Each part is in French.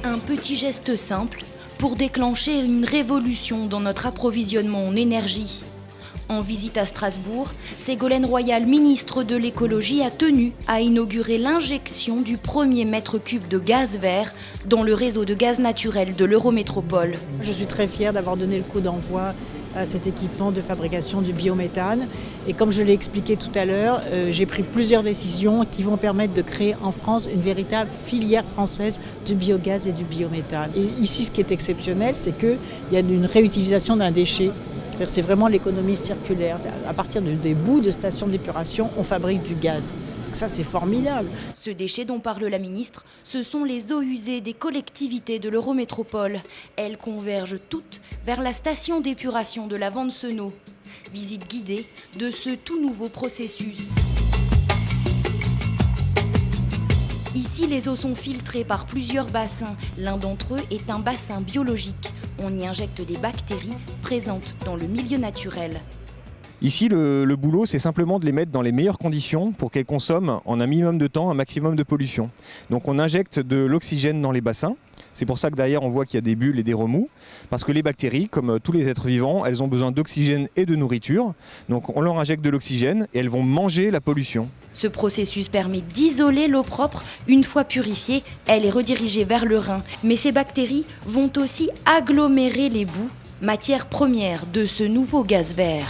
Un petit geste simple pour déclencher une révolution dans notre approvisionnement en énergie. En visite à Strasbourg, Ségolène Royal, ministre de l'écologie, a tenu à inaugurer l'injection du premier mètre cube de gaz vert dans le réseau de gaz naturel de l'Eurométropole. Je suis très fière d'avoir donné le coup d'envoi à cet équipement de fabrication du biométhane. Et comme je l'ai expliqué tout à l'heure, j'ai pris plusieurs décisions qui vont permettre de créer en France une véritable filière française du biogaz et du biométhane. Et ici, ce qui est exceptionnel, c'est qu'il y a une réutilisation d'un déchet. C'est vraiment l'économie circulaire. À partir des bouts de stations d'épuration, on fabrique du gaz. Donc ça, c'est formidable. Ce déchet dont parle la ministre, ce sont les eaux usées des collectivités de l'Eurométropole. Elles convergent toutes vers la station d'épuration de la Vente-Senot. Visite guidée de ce tout nouveau processus. Ici, les eaux sont filtrées par plusieurs bassins. L'un d'entre eux est un bassin biologique. On y injecte des bactéries présentes dans le milieu naturel. Ici, le boulot, c'est simplement de les mettre dans les meilleures conditions pour qu'elles consomment en un minimum de temps un maximum de pollution. Donc on injecte de l'oxygène dans les bassins. C'est pour ça que derrière on voit qu'il y a des bulles et des remous, parce que les bactéries, comme tous les êtres vivants, elles ont besoin d'oxygène et de nourriture. Donc on leur injecte de l'oxygène et elles vont manger la pollution. Ce processus permet d'isoler l'eau propre. Une fois purifiée, elle est redirigée vers le Rhin. Mais ces bactéries vont aussi agglomérer les boues, matière première de ce nouveau gaz vert.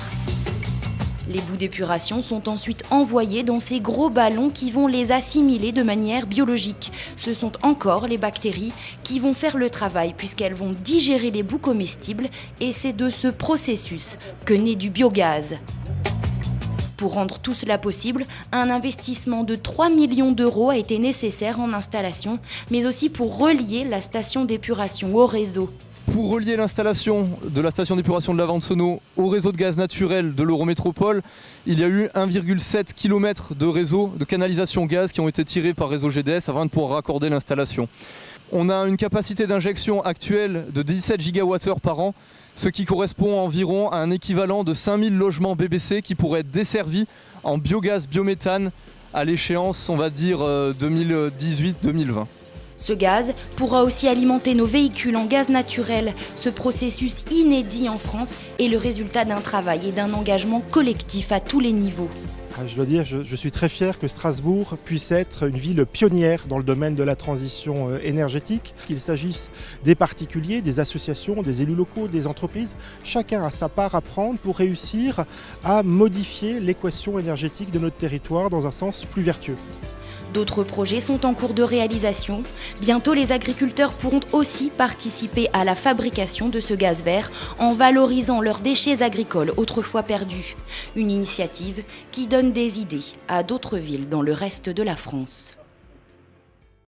Les boues d'épuration sont ensuite envoyées dans ces gros ballons qui vont les assimiler de manière biologique. Ce sont encore les bactéries qui vont faire le travail puisqu'elles vont digérer les boues comestibles et c'est de ce processus que naît du biogaz. Pour rendre tout cela possible, un investissement de 3 millions d'euros a été nécessaire en installation, mais aussi pour relier la station d'épuration au réseau. Pour relier l'installation de la station d'épuration de la Vente-Senot au réseau de gaz naturel de l'Eurométropole, il y a eu 1,7 km de réseau de canalisation gaz qui ont été tirés par réseau GDS afin de pouvoir raccorder l'installation. On a une capacité d'injection actuelle de 17 gigawattheures par an, ce qui correspond environ à un équivalent de 5000 logements BBC qui pourraient être desservis en biogaz, biométhane à l'échéance, on va dire, 2018-2020. Ce gaz pourra aussi alimenter nos véhicules en gaz naturel. Ce processus inédit en France est le résultat d'un travail et d'un engagement collectif à tous les niveaux. Je dois dire, je suis très fier que Strasbourg puisse être une ville pionnière dans le domaine de la transition énergétique. Qu'il s'agisse des particuliers, des associations, des élus locaux, des entreprises, chacun a sa part à prendre pour réussir à modifier l'équation énergétique de notre territoire dans un sens plus vertueux. D'autres projets sont en cours de réalisation. Bientôt, les agriculteurs pourront aussi participer à la fabrication de ce gaz vert en valorisant leurs déchets agricoles autrefois perdus. Une initiative qui donne des idées à d'autres villes dans le reste de la France.